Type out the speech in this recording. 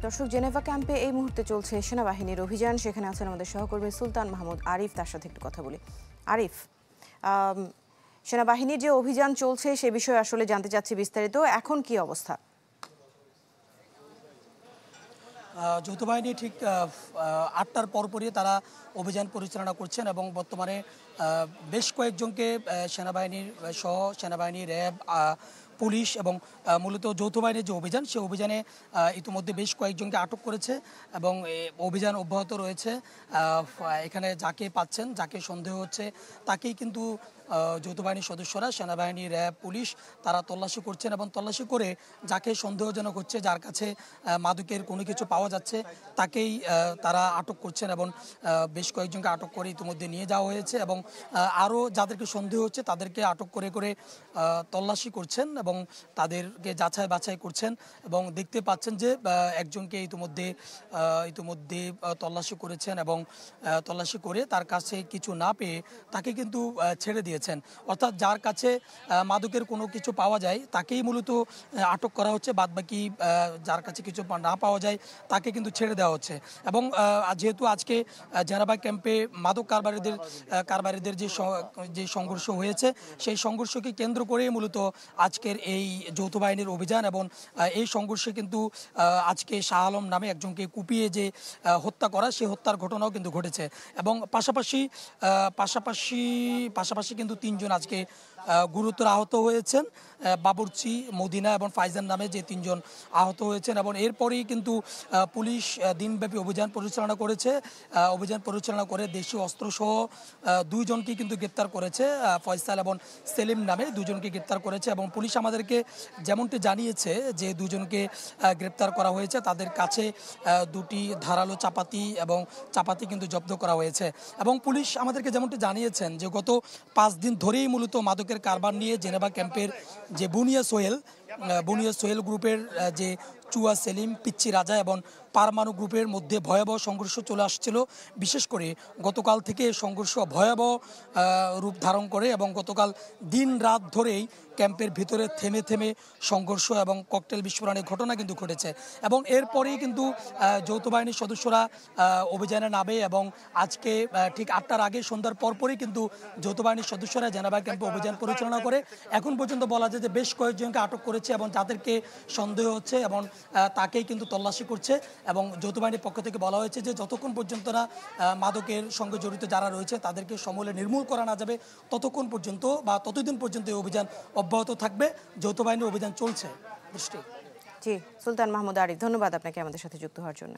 দর্শক, জেনেভা ক্যাম্পে এই মুহূর্তে চলছে সেনাবাহিনীর অভিযান। সেখানে আছেন আমাদের সহকর্মী সুলতান মাহমুদ আরিফ, তার সাথে একটু কথা বলি। আরিফ, সেনাবাহিনীর যে অভিযান চলছে সে বিষয়ে আসলে জানতে চাচ্ছি বিস্তারিত। এখন কি অবস্থা? যৌথ বাহিনী ঠিক ৮টার পরপরই তারা অভিযান পরিচালনা করছেন এবং বর্তমানে বেশ কয়েকজনকে সেনাবাহিনীর সহ সেনাবাহিনী, র্যাব, পুলিশ এবং মূলত যৌথ বাহিনীর যে অভিযান সে অভিযানে ইতিমধ্যে বেশ কয়েকজনকে আটক করেছে এবং অভিযান অব্যাহত রয়েছে। এখানে যাকে পাচ্ছেন, যাকে সন্দেহ হচ্ছে তাকেই কিন্তু যৌথ বাহিনীর সদস্যরা, সেনাবাহিনী, র্যাব, পুলিশ তারা তল্লাশি করছেন এবং তল্লাশি করে যাকে সন্দেহজনক হচ্ছে, যার কাছে মাদকের কোনো কিছু পাওয়া যাচ্ছে তাকেই তারা আটক করছেন এবং বেশ কয়েকজনকে আটক করে ইতিমধ্যে নিয়ে যাওয়া হয়েছে এবং আরও যাদেরকে সন্দেহ হচ্ছে তাদেরকে আটক করে করে তল্লাশি করছেন এবং তাদেরকে যাচাই বাছাই করছেন এবং দেখতে পাচ্ছেন যে একজনকে ইতিমধ্যে তল্লাশি করেছেন এবং তল্লাশি করে তার কাছে কিছু না পেয়ে তাকে কিন্তু ছেড়ে দিয়েছেন। অর্থাৎ যার কাছে মাদকের কোনো কিছু পাওয়া যায় তাকেই মূলত আটক করা হচ্ছে, বাদবাকি যার কাছে কিছু না পাওয়া যায় তাকে কিন্তু ছেড়ে দেওয়া হচ্ছে। এবং যেহেতু আজকে জেনেভা ক্যাম্পে মাদক কারবারিদের যে সংঘর্ষ হয়েছে সেই সংঘর্ষকে কেন্দ্র করেই মূলত আজকের এই যৌথ বাহিনীর অভিযান এবং এই সংঘর্ষে কিন্তু আজকে শাহ আলম নামে একজনকে কুপিয়ে যে হত্যা করা, সেই হত্যার ঘটনাও কিন্তু ঘটেছে এবং পাশাপাশি কিন্তু ৩ জন আজকে গুরুতর আহত হয়েছেন। বাবুর্চি, মদিনা এবং ফাইজান নামে যে ৩ জন আহত হয়েছেন এবং এরপরেই কিন্তু পুলিশ দিনব্যাপী অভিযান পরিচালনা করে দেশীয় অস্ত্রসহ ২ জনকে কিন্তু গ্রেপ্তার করেছে। ফয়সাল এবং সেলিম নামে ২ জনকে গ্রেপ্তার করেছে এবং পুলিশ আমাদেরকে যেমনটি জানিয়েছে যে ২ জনকে গ্রেপ্তার করা হয়েছে, তাদের কাছে ২টি ধারালো চাপাতি কিন্তু জব্দ করা হয়েছে এবং পুলিশ আমাদেরকে যেমনটি জানিয়েছেন যে গত ৫ দিন ধরেই মূলত মাদকের কারবার নিয়ে জেনেভা ক্যাম্পের যে বুনিয়া সোহেল গ্রুপের যে চুয়া সেলিম, পিচ্চি রাজা এবং পারমাণু গ্রুপের মধ্যে ভয়াবহ সংঘর্ষ চলে আসছিল। বিশেষ করে গতকাল থেকে সংঘর্ষ ভয়াবহ রূপ ধারণ করে এবং গতকাল দিন রাত ধরেই ক্যাম্পের ভিতরে থেমে থেমে সংঘর্ষ এবং ককটেল বিস্ফোরণের ঘটনা কিন্তু ঘটেছে এবং এরপরেই কিন্তু যৌথ বাহিনীর সদস্যরা অভিযানে নামে এবং আজকে ঠিক ৮টার আগে সন্ধ্যার পরপরই কিন্তু যৌথ বাহিনীর সদস্যরা জেনেভা ক্যাম্পে অভিযান পরিচালনা করে এখন পর্যন্ত বলা যায় যে বেশ কয়েকজনকে আটক করেছে এবং যাদেরকে সন্দেহ হচ্ছে এবং তাকেই কিন্তু তল্লাশি করছে এবং যৌথ বাহিনীর পক্ষ থেকে বলা হয়েছে যে যতক্ষণ পর্যন্ত না মাদকের সঙ্গে জড়িত যারা রয়েছে তাদেরকে সমূলে নির্মূল করা না যাবে ততদিন পর্যন্ত এই অভিযান অব্যাহত থাকবে। যৌথ বাহিনীর অভিযান চলছে। জি, সুলতান মাহমুদ আরিফ, ধন্যবাদ আপনাকে আমাদের সাথে যুক্ত হওয়ার জন্য।